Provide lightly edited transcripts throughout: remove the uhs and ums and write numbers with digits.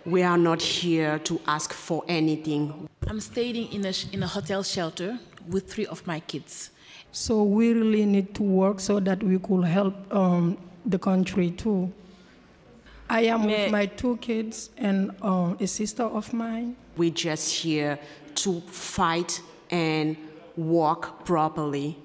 We are not here to ask for anything. I'm staying in a hotel shelter with 3 of my kids. So we really need to work so that we could help the country too. I am with my 2 kids and a sister of mine. We're just here to fight and work properly.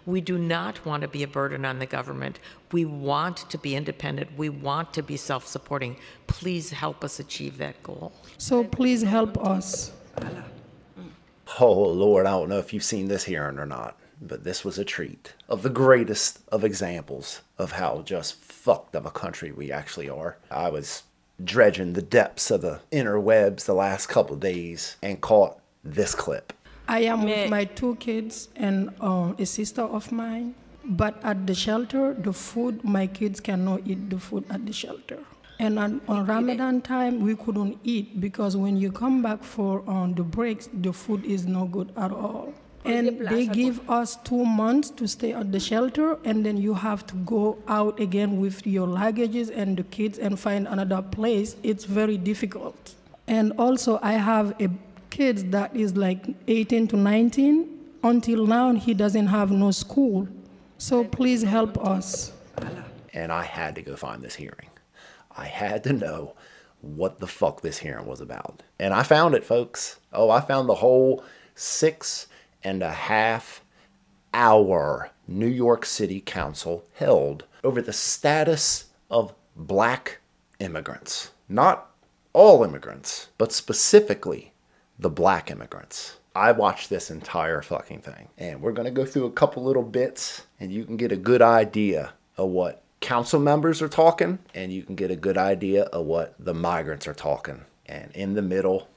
We do not want to be a burden on the government. We want to be independent. We want to be self-supporting. Please help us achieve that goal. So please help us. Oh, Lord, I don't know if you've seen this hearing or not, but this was a treat of the greatest of examples of how just fucked of a country we actually are. I was dredging the depths of the interwebs the last couple of days and caught this clip. I am with my 2 kids and a sister of mine. But at the shelter, the food, my kids cannot eat the food at the shelter. And on Ramadan time, we couldn't eat because when you come back for the breaks, the food is no good at all. And they give us 2 months to stay at the shelter, and then you have to go out again with your luggages and the kids and find another place. It's very difficult. And also, I have a kid that is like 18 to 19. Until now, he doesn't have no school. So please help us. And I had to go find this hearing. I had to know what the fuck this hearing was about. And I found it, folks. Oh, I found the whole 6.5-hour New York City Council held over the status of black immigrants. Not all immigrants, but specifically the black immigrants. I watched this entire fucking thing, and we're going to go through a couple little bits, and you can get a good idea of what council members are talking, and you can get a good idea of what the migrants are talking. And in the middle,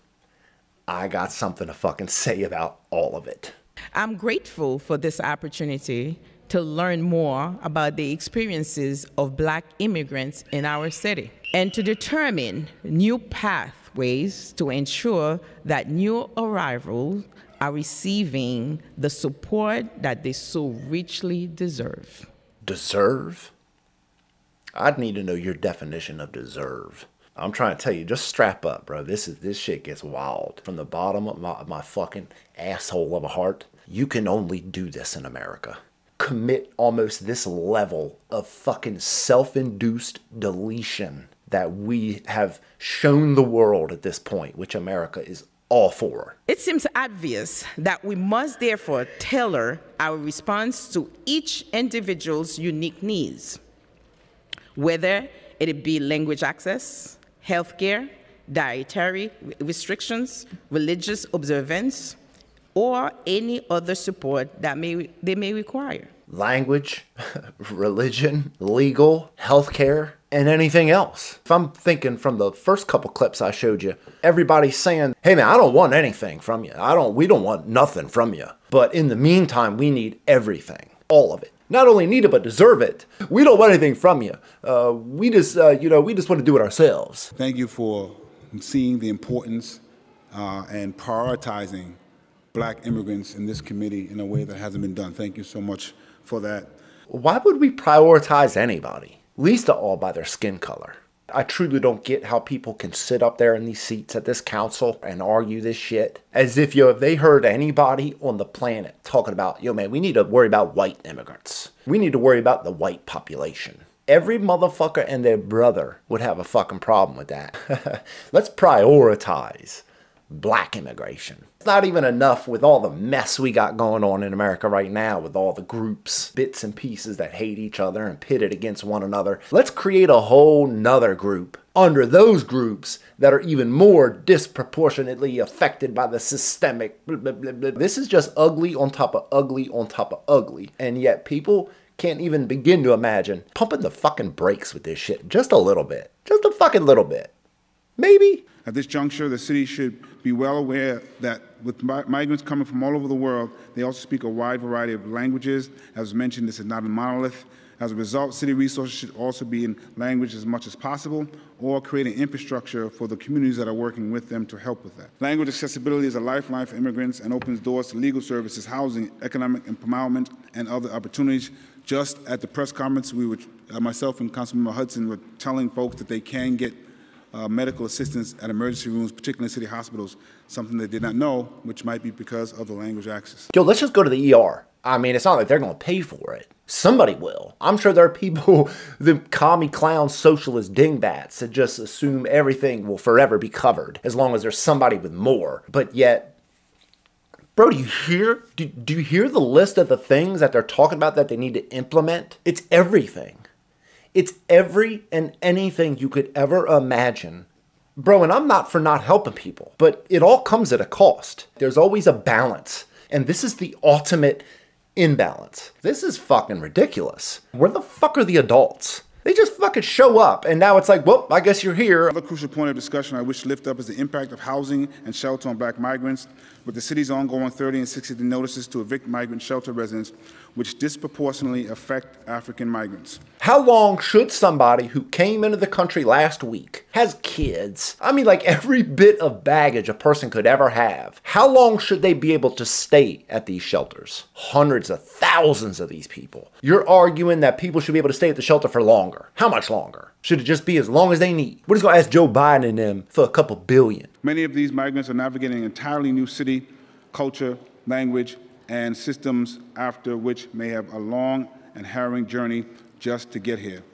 I got something to fucking say about all of it. I'm grateful for this opportunity to learn more about the experiences of black immigrants in our city and to determine new pathways to ensure that new arrivals are receiving the support that they so richly deserve. Deserve? I'd need to know your definition of deserve. I'm trying to tell you, just strap up, bro. This shit gets wild. From the bottom of my fucking asshole of a heart, you can only do this in America. Commit almost this level of fucking self-induced deletion that we have shown the world at this point, which America is all for. It seems obvious that we must therefore tailor our response to each individual's unique needs, whether it be language access, healthcare, dietary restrictions, religious observance, or any other support that they may require. Language, religion, legal, healthcare, and anything else. If I'm thinking from the first couple clips I showed you, everybody's saying, hey man, I don't want anything from you. We don't want nothing from you. But in the meantime, we need everything, all of it. Not only need it, but deserve it. We don't want anything from you. We just want to do it ourselves. Thank you for seeing the importance and prioritizing black immigrants in this committee in a way that hasn't been done. Thank you so much for that. Why would we prioritize anybody? Least of all by their skin color. I truly don't get how people can sit up there in these seats at this council and argue this shit as if, if they heard anybody on the planet talking about, man, we need to worry about white immigrants. We need to worry about the white population. Every motherfucker and their brother would have a fucking problem with that. Let's prioritize black immigration. It's not even enough with all the mess we got going on in America right now with all the groups, bits and pieces that hate each other and pitted against one another. Let's create a whole nother group under those groups that are even more disproportionately affected by the systemic blah, blah, blah, blah. This is just ugly on top of ugly on top of ugly. And yet people can't even begin to imagine pumping the fucking brakes with this shit just a little bit. Just a fucking little bit. Maybe. At this juncture, the city should be well aware that with migrants coming from all over the world, they also speak a wide variety of languages. As mentioned, this is not a monolith. As a result, city resources should also be in language as much as possible, or creating infrastructure for the communities that are working with them to help with that. Language accessibility is a lifeline for immigrants and opens doors to legal services, housing, economic empowerment, and other opportunities. Just at the press conference, myself and Councilmember Hudson were telling folks that they can get medical assistance at emergency rooms, particularly in city hospitals, something they did not know, which might be because of the language access. Yo, let's just go to the ER. I mean, it's not like they're going to pay for it. Somebody will. I'm sure there are people, the commie clown socialist dingbats, that just assume everything will forever be covered as long as there's somebody with more. But yet, bro, do you hear? Do you hear the list of the things that they're talking about that they need to implement? It's everything. It's every and anything you could ever imagine. Bro, and I'm not for not helping people, but it all comes at a cost. There's always a balance. And this is the ultimate imbalance. This is fucking ridiculous. Where the fuck are the adults? They just fucking show up, and now it's like, well, I guess you're here. Another crucial point of discussion I wish to lift up is the impact of housing and shelter on black migrants, with the city's ongoing 30 and 60-day notices to evict migrant shelter residents, which disproportionately affect African migrants. How long should somebody who came into the country last week, has kids, I mean like every bit of baggage a person could ever have, how long should they be able to stay at these shelters? Hundreds of thousands of these people. You're arguing that people should be able to stay at the shelter for longer. How much longer? Should it just be as long as they need? We're just going to ask Joe Biden and them for a couple billion. Many of these migrants are navigating an entirely new city, culture, language, and systems, after which may have a long and harrowing journey just to get here.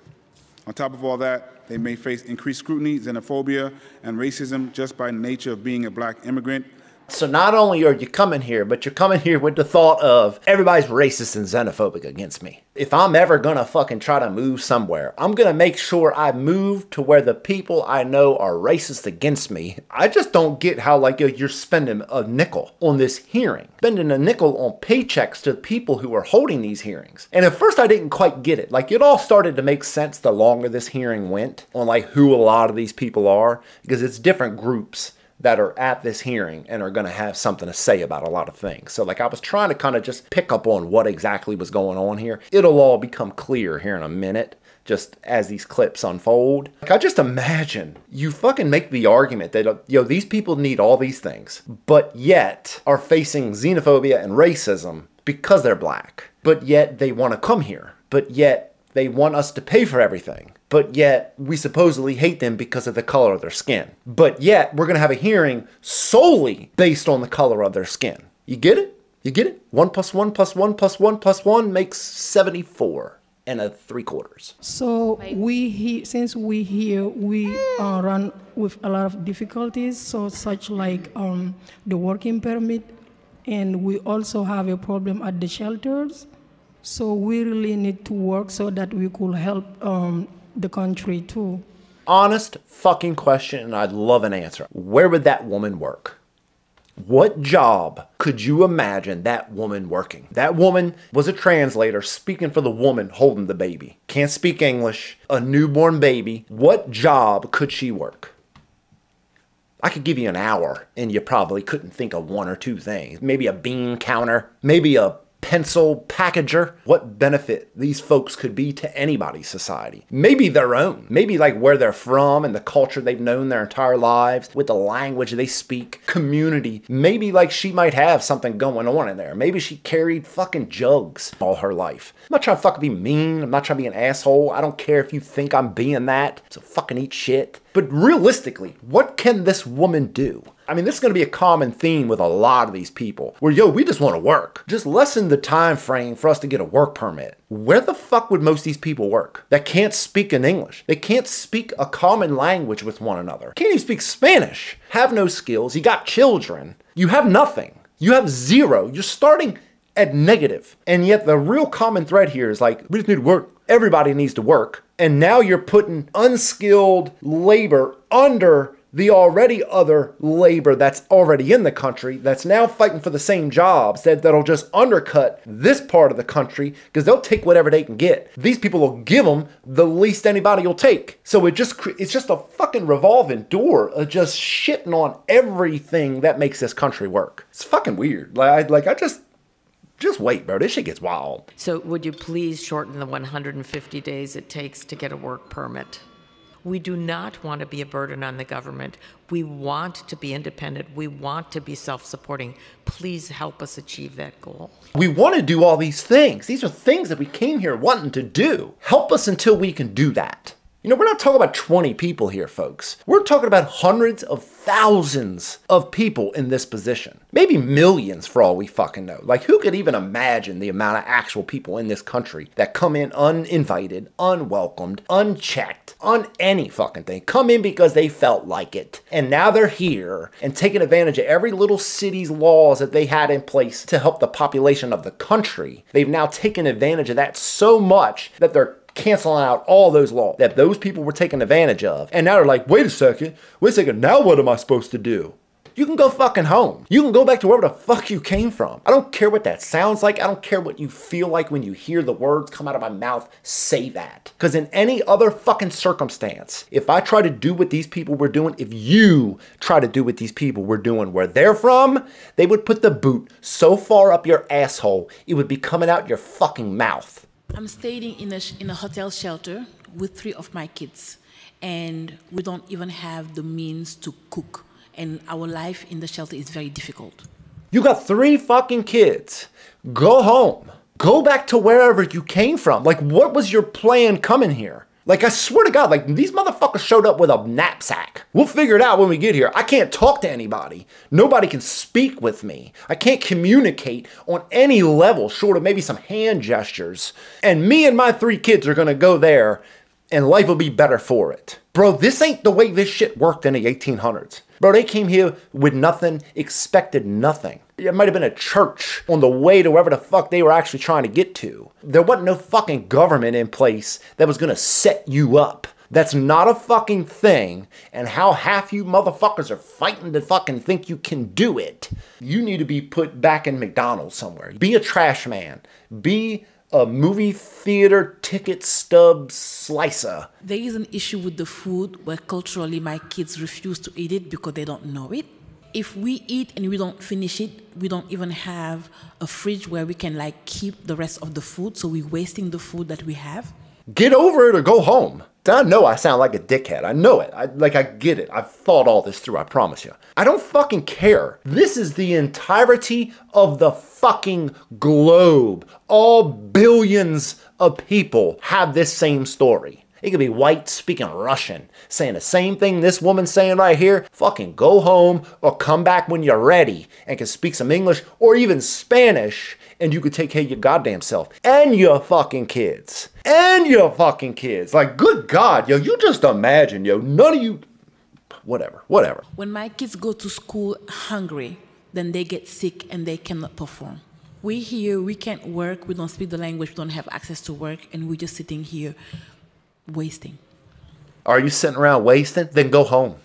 On top of all that, they may face increased scrutiny, xenophobia, and racism just by nature of being a black immigrant. So not only are you coming here, but you're coming here with the thought of everybody's racist and xenophobic against me. If I'm ever gonna fucking try to move somewhere, I'm gonna make sure I move to where the people I know are racist against me. I just don't get how like you're spending a nickel on this hearing. Spending a nickel on paychecks to the people who are holding these hearings. And at first I didn't quite get it. Like it all started to make sense the longer this hearing went on like who a lot of these people are, because it's different groups that are at this hearing and are going to have something to say about a lot of things. So like I was trying to kind of just pick up on what exactly was going on here. It'll all become clear here in a minute, just as these clips unfold. Like I just imagine you fucking make the argument that, yo, these people need all these things, but yet are facing xenophobia and racism because they're black. But yet they want to come here. But yet they want us to pay for everything. But yet we supposedly hate them because of the color of their skin. But yet we're going to have a hearing solely based on the color of their skin. You get it? You get it? 1 + 1 + 1 + 1 + 1 makes 74 3/4. So since we here, we run with a lot of difficulties, so such like the working permit, and we also have a problem at the shelters. So we really need to work so that we could help the country too. Honest fucking question, and I'd love an answer. Where would that woman work? What job could you imagine that woman working? That woman was a translator speaking for the woman holding the baby. Can't speak English, a newborn baby. What job could she work? I could give you an hour and you probably couldn't think of one or two things. Maybe a bean counter, maybe a pencil packager. What benefit these folks could be to anybody's society. Maybe their own. Maybe like where they're from and the culture they've known their entire lives, with the language they speak, community. Maybe like she might have something going on in there. Maybe she carried fucking jugs all her life. I'm not trying to fucking be mean. I'm not trying to be an asshole. I don't care if you think I'm being that. So fucking eat shit. But realistically, what can this woman do? I mean, this is going to be a common theme with a lot of these people where, yo, we just want to work. Just lessen the time frame for us to get a work permit. Where the fuck would most of these people work that can't speak in English? They can't speak a common language with one another. Can't even speak Spanish. Have no skills. You got children. You have nothing. You have zero. You're starting at negative. And yet the real common thread here is like, we just need to work. Everybody needs to work. And now you're putting unskilled labor under the already other labor that's already in the country, that's now fighting for the same jobs, that'll just undercut this part of the country because they'll take whatever they can get. These people will give them the least anybody will take. So it's just a fucking revolving door of just shitting on everything that makes this country work. It's fucking weird. Just wait, bro. This shit gets wild. So would you please shorten the 150 days it takes to get a work permit? We do not want to be a burden on the government. We want to be independent. We want to be self-supporting. Please help us achieve that goal. We want to do all these things. These are things that we came here wanting to do. Help us until we can do that. You know, we're not talking about 20 people here, folks. We're talking about hundreds of thousands of people in this position. Maybe millions for all we fucking know. Like, who could even imagine the amount of actual people in this country that come in uninvited, unwelcomed, unchecked, on any fucking thing. Come in because they felt like it. And now they're here and taking advantage of every little city's laws that they had in place to help the population of the country. They've now taken advantage of that so much that they're canceling out all those laws that those people were taking advantage of. And now they're like, wait a second, now what am I supposed to do? You can go fucking home. You can go back to wherever the fuck you came from. I don't care what that sounds like. I don't care what you feel like when you hear the words come out of my mouth. Say that. Because in any other fucking circumstance, if I try to do what these people were doing, if you try to do what these people were doing where they're from, they would put the boot so far up your asshole, it would be coming out your fucking mouth. I'm staying in a hotel shelter with 3 of my kids, and we don't even have the means to cook, and our life in the shelter is very difficult. You got 3 fucking kids. Go home. Go back to wherever you came from. Like, what was your plan coming here? Like, I swear to God, like, these motherfuckers showed up with a knapsack. We'll figure it out when we get here. I can't talk to anybody. Nobody can speak with me. I can't communicate on any level short of maybe some hand gestures. And me and my 3 kids are gonna go there and life will be better for it. Bro, this ain't the way this shit worked in the 1800s. Bro, they came here with nothing, expected nothing. It might have been a church on the way to wherever the fuck they were actually trying to get to. There wasn't no fucking government in place that was gonna set you up. That's not a fucking thing, and how half you motherfuckers are fighting to fucking think you can do it. You need to be put back in McDonald's somewhere. Be a trash man. Be a movie theater ticket stub slicer. There is an issue with the food where culturally my kids refuse to eat it because they don't know it. If we eat and we don't finish it, we don't even have a fridge where we can like keep the rest of the food, so we're wasting the food that we have. Get over it or go home. I know I sound like a dickhead. I know it. I get it. I've thought all this through, I promise you. I don't fucking care. This is the entirety of the fucking globe. All billions of people have this same story. It could be white speaking Russian, saying the same thing this woman's saying right here. Fucking go home or come back when you're ready and can speak some English or even Spanish, and you could take care of your goddamn self and your fucking kids. And your fucking kids. Like, good God, yo, you just imagine, yo, none of you, whatever. When my kids go to school hungry, then they get sick and they cannot perform. We here, we can't work, we don't speak the language, we don't have access to work, and we're just sitting here wasting. Are you sitting around wasting? Then go home.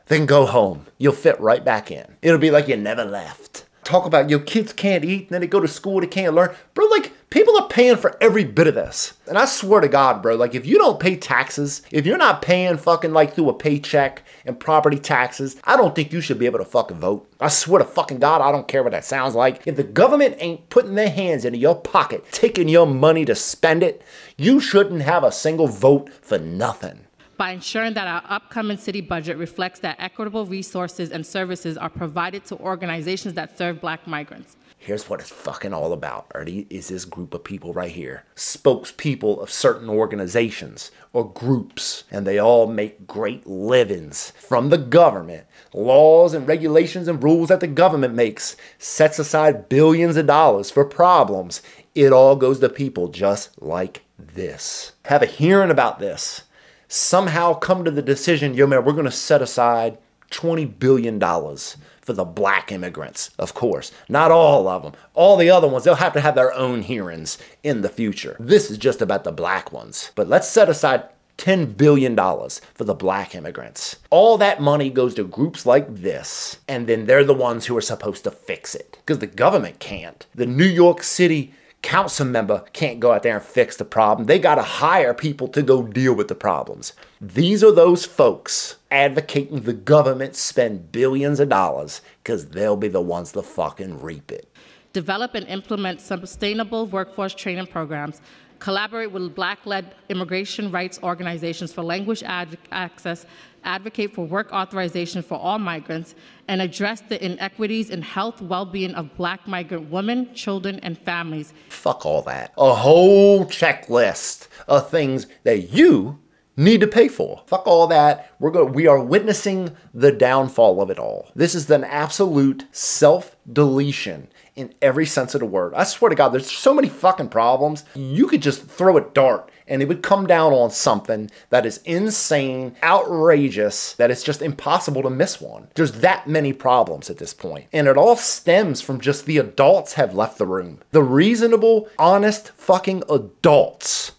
Then go home. You'll fit right back in. It'll be like you never left. Talk about your kids can't eat, and then they go to school, they can't learn. Bro, like, people are paying for every bit of this. And I swear to God, bro, like, if you don't pay taxes, if you're not paying fucking like through a paycheck and property taxes, I don't think you should be able to fucking vote. I swear to fucking God, I don't care what that sounds like. If the government ain't putting their hands into your pocket, taking your money to spend it, you shouldn't have a single vote for nothing. By ensuring that our upcoming city budget reflects that equitable resources and services are provided to organizations that serve Black migrants. Here's what it's fucking all about, Ernie, is this group of people right here. Spokespeople of certain organizations or groups, and they all make great livings from the government. Laws and regulations and rules that the government makes, sets aside billions of dollars for problems. It all goes to people just like this. Have a hearing about this. Somehow come to the decision, yo man, we're going to set aside $20 billion for the Black immigrants, of course. Not all of them. All the other ones, they'll have to have their own hearings in the future. This is just about the Black ones. But let's set aside $10 billion for the Black immigrants. All that money goes to groups like this, and then they're the ones who are supposed to fix it. Because the government can't. The New York City council member can't go out there and fix the problem. They got to hire people to go deal with the problems. These are those folks advocating the government spend billions of dollars because they'll be the ones to fucking reap it. Develop and implement sustainable workforce training programs. Collaborate with Black-led immigration rights organizations for language access, advocate for work authorization for all migrants, and address the inequities in health well-being of Black migrant women, children, and families. Fuck all that. A whole checklist of things that you need to pay for. Fuck all that. We are witnessing the downfall of it all. This is an absolute self-deletion in every sense of the word. I swear to God, there's so many fucking problems. You could just throw a dart and it would come down on something that is insane, outrageous, that it's just impossible to miss one. There's that many problems at this point. And it all stems from just the adults have left the room. The reasonable, honest fucking adults,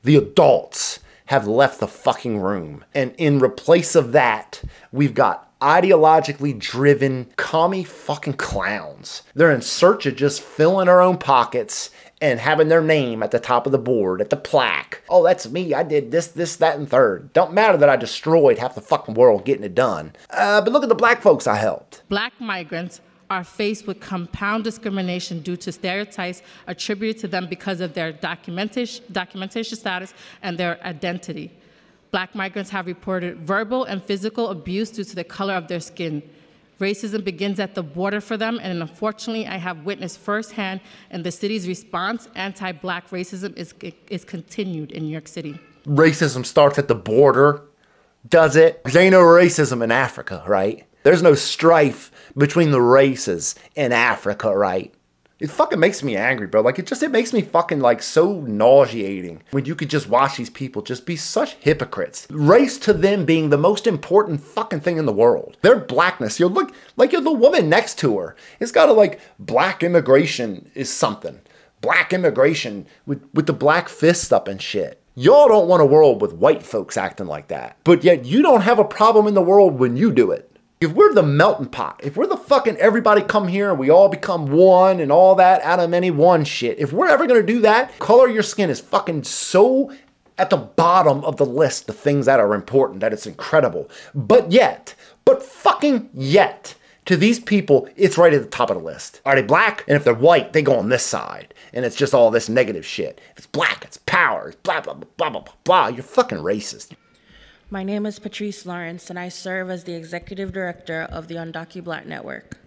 the adults have left the fucking room. And in replace of that, we've got ideologically driven commie fucking clowns. They're in search of just filling their own pockets and having their name at the top of the board, at the plaque. Oh, that's me. I did this, that, and third. Don't matter that I destroyed half the fucking world getting it done. But look at the black folks I helped. Black migrants are faced with compound discrimination due to stereotypes attributed to them because of their documentation status and their identity. Black migrants have reported verbal and physical abuse due to the color of their skin. Racism begins at the border for them, and unfortunately, I have witnessed firsthand in the city's response, anti-black racism is continued in New York City. Racism starts at the border, does it? There ain't no racism in Africa, right? There's no strife between the races in Africa, right? It fucking makes me angry, bro. Like, it makes me fucking, like, so nauseating when you could just watch these people just be such hypocrites. Race to them being the most important fucking thing in the world. Their blackness. You look, like, you're the woman next to her. It's got to, like, black immigration is something. Black immigration with the black fist up and shit. Y'all don't want a world with white folks acting like that. But yet you don't have a problem in the world when you do it. If we're the melting pot, if we're the fucking everybody come here and we all become one and all that out of many one shit, if we're ever gonna do that, color your skin is fucking so at the bottom of the list of things that are important that it's incredible. But fucking yet, to these people, it's right at the top of the list. Are they black? And if they're white, they go on this side. And it's just all this negative shit. If it's black, it's power, it's blah, blah, blah, blah, blah, blah. You're fucking racist. My name is Patrice Lawrence, and I serve as the Executive Director of the UndocuBlack Network.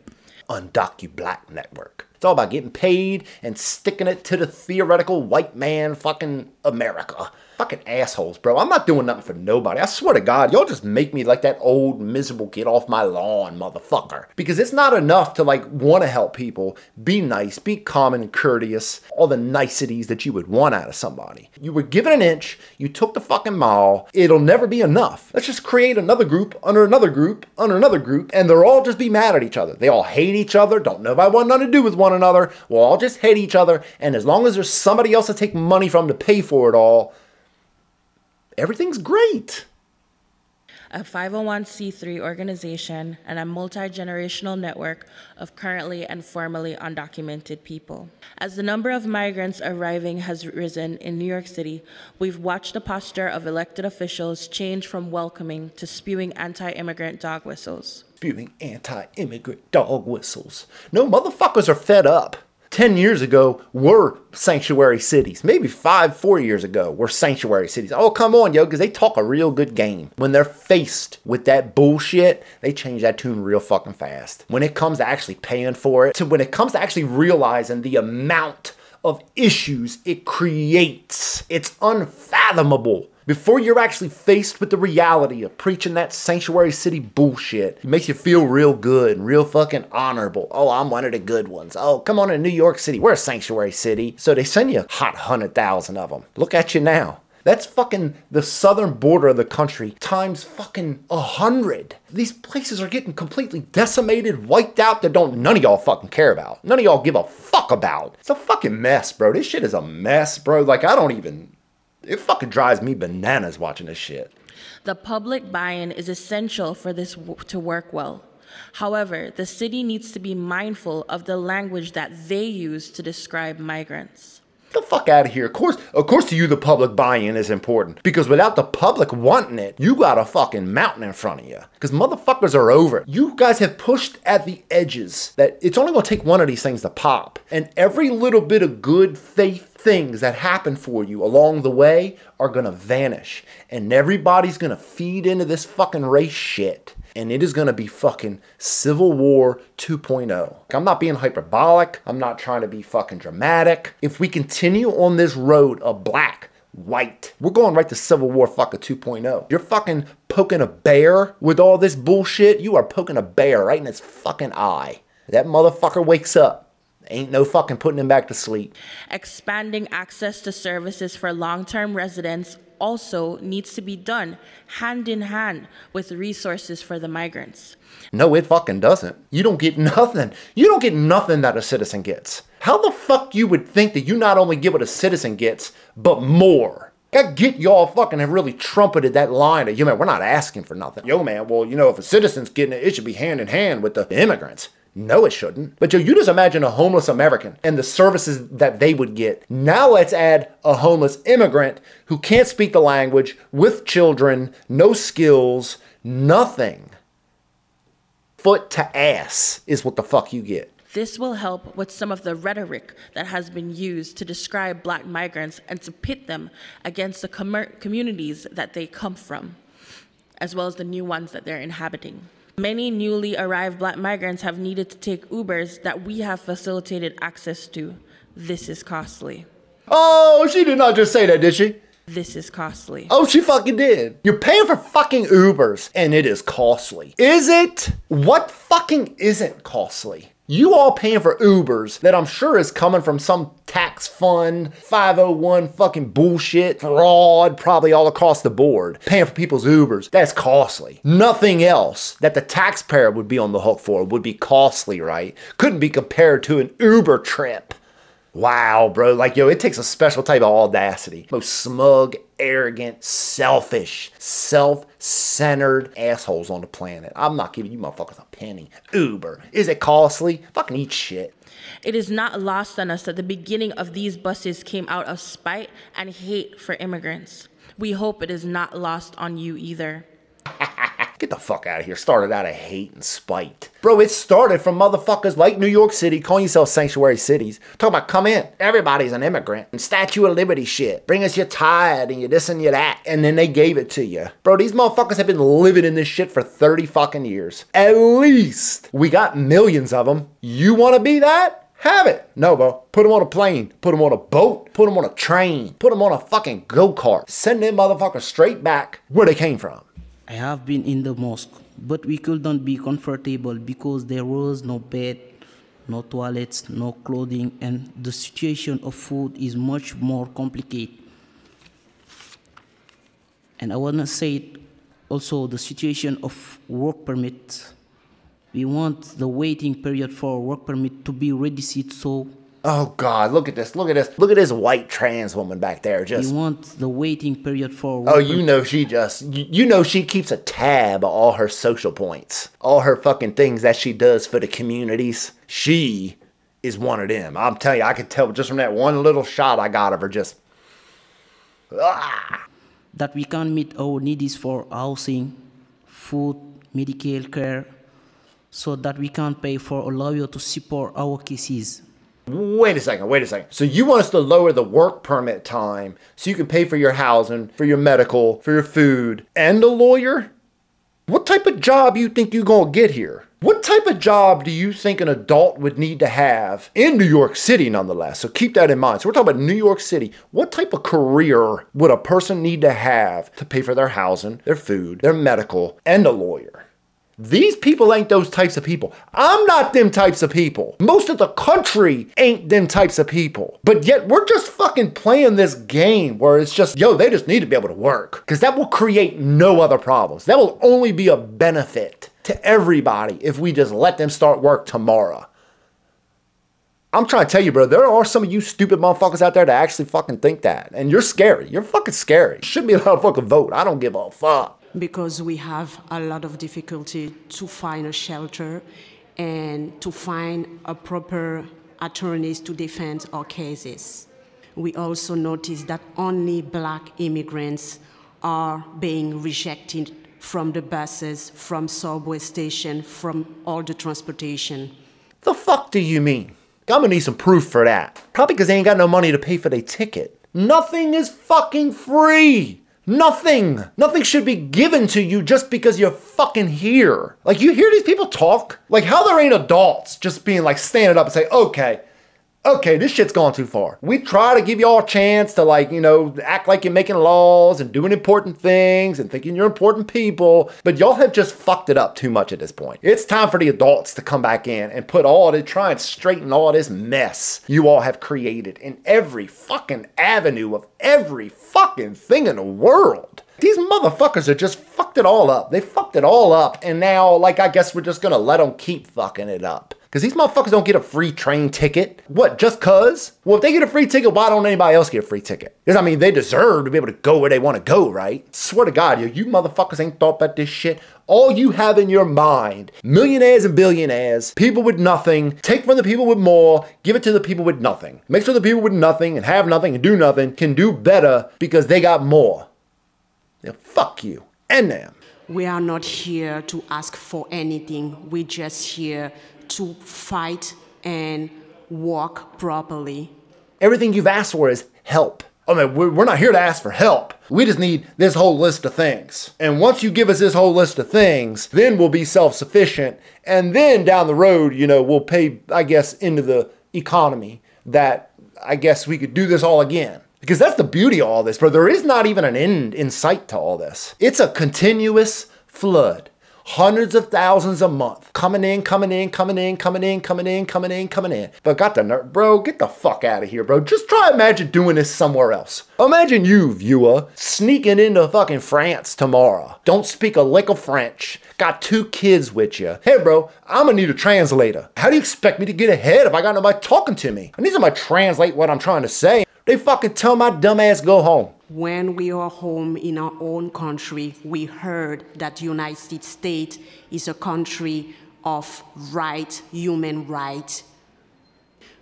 UndocuBlack Network. It's all about getting paid and sticking it to the theoretical white man fucking America. Fucking assholes, bro. I'm not doing nothing for nobody. I swear to God, y'all just make me like that old, miserable, get off my lawn motherfucker. Because it's not enough to, like, want to help people, be nice, be calm and courteous, all the niceties that you would want out of somebody. You were given an inch, you took the fucking mile, it'll never be enough. Let's just create another group, under another group, under another group, and they'll all just be mad at each other. They all hate each other, don't nobody want nothing to do with one another, we'll all just hate each other, and as long as there's somebody else to take money from to pay for it all, everything's great. A 501c3 organization and a multi-generational network of currently and formerly undocumented people. As the number of migrants arriving has risen in New York City, we've watched the posture of elected officials change from welcoming to spewing anti-immigrant dog whistles. Spewing anti-immigrant dog whistles. No, motherfuckers are fed up. 10 years ago, were sanctuary cities. Maybe 4 years ago, were sanctuary cities. Oh, come on, yo, because they talk a real good game. When they're faced with that bullshit, they change that tune real fucking fast. When it comes to actually paying for it, when it comes to actually realizing the amount of issues it creates, it's unfathomable. Before you're actually faced with the reality of preaching that sanctuary city bullshit, it makes you feel real good and real fucking honorable. Oh, I'm one of the good ones. Oh, come on to New York City. We're a sanctuary city. So they send you hot 100,000 of them. Look at you now. That's fucking the southern border of the country times fucking 100. These places are getting completely decimated, wiped out, that none of y'all fucking care about. None of y'all give a fuck about. It's a fucking mess, bro. This shit is a mess, bro. Like, it fucking drives me bananas watching this shit. The public buy-in is essential for this to work well. However, the city needs to be mindful of the language that they use to describe migrants. Get the fuck out of here. Of course to you the public buy-in is important. Because without the public wanting it, you got a fucking mountain in front of you. Because motherfuckers are over it. You guys have pushed at the edges that it's only going to take one of these things to pop. And every little bit of good faith things that happen for you along the way are gonna vanish, and everybody's gonna feed into this fucking race shit, and it is gonna be fucking Civil War 2.0. I'm not being hyperbolic, I'm not trying to be fucking dramatic. If we continue on this road of black, white. We're going right to Civil War fucking 2.0. You're fucking poking a bear with all this bullshit. You are poking a bear right in its fucking eye. That motherfucker wakes up. Ain't no fucking putting him back to sleep. Expanding access to services for long-term residents also needs to be done hand in hand with resources for the migrants. No, it fucking doesn't. You don't get nothing. You don't get nothing that a citizen gets. How the fuck you would think that you not only get what a citizen gets, but more? I get y'all fucking have really trumpeted that line of, yo man, we're not asking for nothing. Yo man, well, you know, if a citizen's getting it, it should be hand in hand with the immigrants. No, it shouldn't. But yo, you just imagine a homeless American and the services that they would get. Now let's add a homeless immigrant who can't speak the language, with children, no skills, nothing. Foot to ass is what the fuck you get. This will help with some of the rhetoric that has been used to describe Black migrants and to pit them against the communities that they come from, as well as the new ones that they're inhabiting. Many newly arrived Black migrants have needed to take Ubers that we have facilitated access to. This is costly. Oh, she did not just say that, did she? This is costly. Oh, she fucking did. You're paying for fucking Ubers, and it is costly. Is it? What fucking isn't costly? You all paying for Ubers that I'm sure is coming from some tax fund, 501 fucking bullshit, fraud, probably all across the board. Paying for people's Ubers, that's costly. Nothing else that the taxpayer would be on the hook for would be costly, right? Couldn't be compared to an Uber trip. Wow, bro, like, yo, it takes a special type of audacity. Most smug, arrogant, selfish, self-centered assholes on the planet. I'm not giving you motherfuckers a penny. Uber. Is it costly? Fucking eat shit. It is not lost on us that the beginning of these buses came out of spite and hate for immigrants. We hope it is not lost on you either. Get the fuck out of here. Started out of hate and spite. Bro, it started from motherfuckers like New York City calling yourself sanctuary cities. Talking about come in. Everybody's an immigrant. And Statue of Liberty shit. Bring us your tithe and your this and your that. And then they gave it to you. Bro, these motherfuckers have been living in this shit for 30 fucking years. At least. We got millions of them. You want to be that? Have it. No, bro. Put them on a plane. Put them on a boat. Put them on a train. Put them on a fucking go-kart. Send them motherfuckers straight back where they came from. I have been in the mosque, but we couldn't be comfortable because there was no bed, no toilets, no clothing, and the situation of food is much more complicated. And I want to say also the situation of work permit. We want the waiting period for work permit to be reduced so. Oh God, look at this, look at this. Look at this white trans woman back there just. We want the waiting period for work Oh, you know she just, you know she keeps a tab of all her social points. All her fucking things that she does for the communities. She is one of them. I'm telling you, I could tell just from that one little shot I got of her just. Ah. That we can meet our needs for housing, food, medical care, so that we can pay for a lawyer to support our cases. Wait a second. So you want us to lower the work permit time so you can pay for your housing, for your medical, for your food, and a lawyer? What type of job you think you're gonna get here? What type of job do you think an adult would need to have in New York City nonetheless? So keep that in mind. So we're talking about New York City. What type of career would a person need to have to pay for their housing, their food, their medical, and a lawyer? These people ain't those types of people. I'm not them types of people. Most of the country ain't them types of people. But yet we're just fucking playing this game where it's just, yo, they just need to be able to work. Because that will create no other problems. That will only be a benefit to everybody if we just let them start work tomorrow. I'm trying to tell you, bro, there are some of you stupid motherfuckers out there that actually fucking think that. And you're scary. You're fucking scary. You shouldn't be allowed to fucking vote. I don't give a fuck. Because we have a lot of difficulty to find a shelter and to find a proper attorneys to defend our cases. We also notice that only Black immigrants are being rejected from the buses, from subway station, from all the transportation. The fuck do you mean? I'm gonna need some proof for that. Probably because they ain't got no money to pay for their ticket. Nothing is fucking free. Nothing. Nothing should be given to you just because you're fucking here. Like, you hear these people talk? Like, how there ain't adults just being like, standing up and say, okay, Okay, this shit's gone too far. We try to give y'all a chance to, like, you know, act like you're making laws and doing important things and thinking you're important people, but y'all have just fucked it up too much at this point. It's time for the adults to come back in and try and straighten all this mess you all have created in every fucking avenue of every fucking thing in the world. These motherfuckers have just fucked it all up. They fucked it all up, and now, like, I guess we're just gonna let them keep fucking it up. Because these motherfuckers don't get a free train ticket. What, just cuz? Well, if they get a free ticket, why don't anybody else get a free ticket? Because, I mean, they deserve to be able to go where they want to go, right? Swear to God, you motherfuckers ain't thought about this shit. All you have in your mind, millionaires and billionaires, people with nothing, take from the people with more, give it to the people with nothing. Make sure the people with nothing and have nothing and do nothing can do better because they got more. Yeah, fuck you and them. We are not here to ask for anything. We're just here to fight and work properly. Everything you've asked for is help. I mean, we're not here to ask for help. We just need this whole list of things. And once you give us this whole list of things, then we'll be self-sufficient. And then down the road, you know, we'll pay, I guess, into the economy that I guess we could do this all again. Because that's the beauty of all this, bro. There is not even an end in sight to all this. It's a continuous flood. Hundreds of thousands a month. Coming in. But got the nerve, bro, get the fuck out of here, bro. Just try imagine doing this somewhere else. Imagine you, viewer, sneaking into fucking France tomorrow. Don't speak a lick of French. Got 2 kids with you. Hey, bro, I'm gonna need a translator. How do you expect me to get ahead if I got nobody talking to me? I need somebody to translate what I'm trying to say. They fucking tell my dumb ass go home. When we are home in our own country, we heard that the United States is a country of human rights.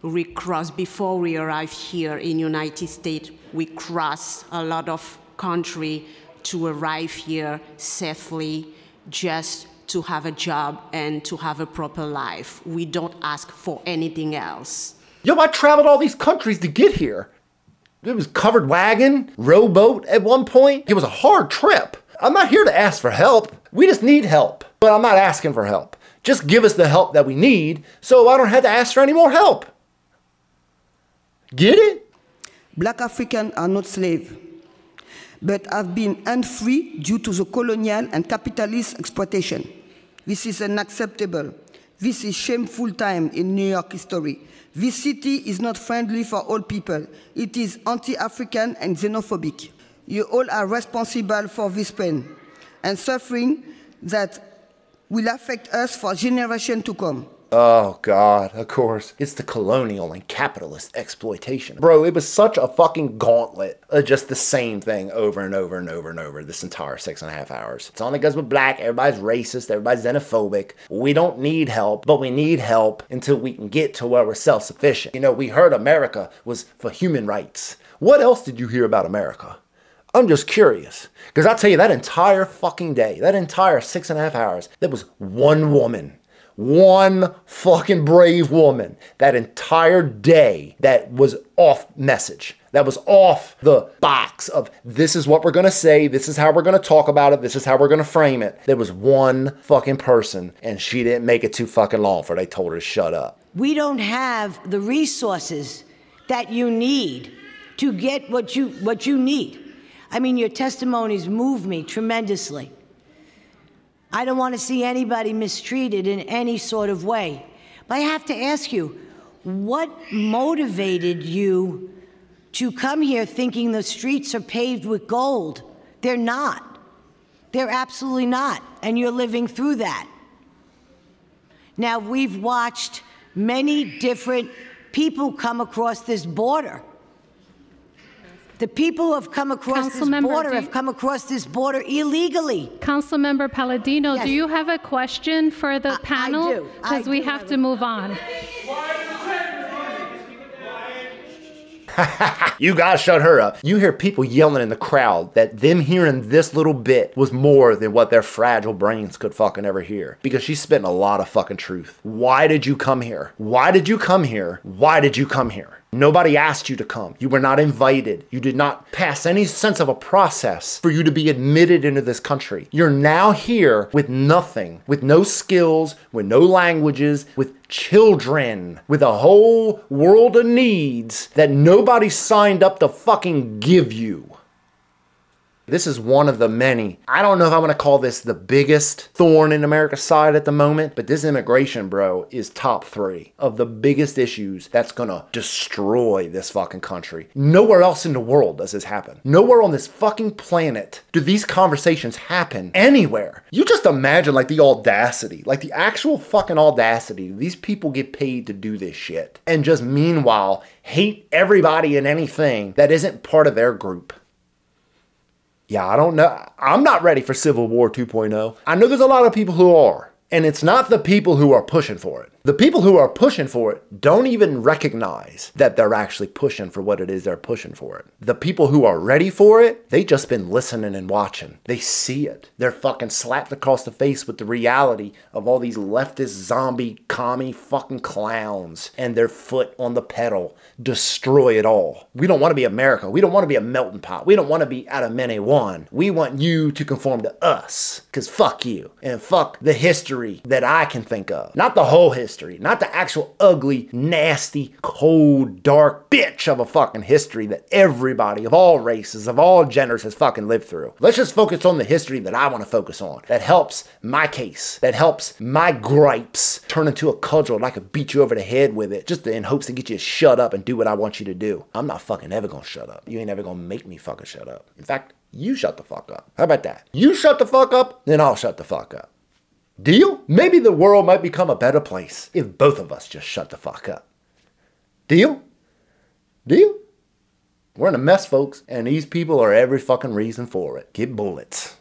Before we arrive here in United States, we cross a lot of country to arrive here safely, just to have a job and to have a proper life. We don't ask for anything else. Yo, I traveled all these countries to get here. It was covered wagon, rowboat at one point. It was a hard trip. I'm not here to ask for help. We just need help. But I'm not asking for help. Just give us the help that we need so I don't have to ask for any more help. Get it? Black Africans are not slaves, but have been unfree due to the colonial and capitalist exploitation. This is unacceptable. This is shameful time in New York history. This city is not friendly for all people. It is anti-African and xenophobic. You all are responsible for this pain and suffering that will affect us for generations to come. Oh, God, of course. It's the colonial and capitalist exploitation. Bro, it was such a fucking gauntlet of just the same thing over and over and over and over this entire 6.5 hours. It's only because we're black, everybody's racist, everybody's xenophobic. We don't need help, but we need help until we can get to where we're self-sufficient. You know, we heard America was for human rights. What else did you hear about America? I'm just curious. Because I tell you, that entire fucking day, that entire 6.5 hours, there was one woman. One fucking brave woman that entire day that was off message, that was off the box of this is what we're going to say, this is how we're going to talk about it, this is how we're going to frame it. There was one fucking person and she didn't make it too fucking long before they told her to shut up. We don't have the resources that you need to get what you need. I mean, your testimonies move me tremendously. I don't want to see anybody mistreated in any sort of way. But I have to ask you, what motivated you to come here thinking the streets are paved with gold? They're not. They're absolutely not. And you're living through that. Now, we've watched many different people come across this border. The people who have come across this border have come across this border illegally. Councilmember Palladino, Yes. do you have a question for the panel? I do. Because we have to move on. You guys shut her up. You hear people yelling in the crowd that them hearing this little bit was more than what their fragile brains could fucking ever hear. Because she's spitting a lot of fucking truth. Why did you come here? Why did you come here? Why did you come here? Nobody asked you to come. You were not invited. You did not pass any sense of a process for you to be admitted into this country. You're now here with nothing, with no skills, with no languages, with children, with a whole world of needs that nobody signed up to fucking give you. This is one of the many. I don't know if I'm gonna call this the biggest thorn in America's side at the moment, but this immigration, bro, is top 3 of the biggest issues that's gonna destroy this fucking country. Nowhere else in the world does this happen. Nowhere on this fucking planet do these conversations happen anywhere. You just imagine like the audacity, like the actual fucking audacity. These people get paid to do this shit and just meanwhile hate everybody and anything that isn't part of their group. Yeah, I don't know. I'm not ready for Civil War 2.0. I know there's a lot of people who are, and it's not the people who are pushing for it. The people who are pushing for it don't even recognize that they're actually pushing for what it is they're pushing for it. The people who are ready for it, they just been listening and watching. They see it. They're fucking slapped across the face with the reality of all these leftist zombie commie fucking clowns and their foot on the pedal. Destroy it all. We don't want to be America. We don't want to be a melting pot. We don't want to be out of many one. We want you to conform to us. Because fuck you. And fuck the history that I can think of. Not the whole history. Not the actual ugly, nasty, cold, dark bitch of a fucking history that everybody of all races, of all genders has fucking lived through. Let's just focus on the history that I want to focus on. That helps my case. That helps my gripes turn into a cudgel and I could beat you over the head with it just in hopes to get you to shut up and do what I want you to do. I'm not fucking ever gonna shut up. You ain't ever gonna make me fucking shut up. In fact, you shut the fuck up. How about that? You shut the fuck up, then I'll shut the fuck up. Deal? Maybe the world might become a better place if both of us just shut the fuck up. Deal? Deal? We're in a mess, folks, and these people are every fucking reason for it. Get bullets.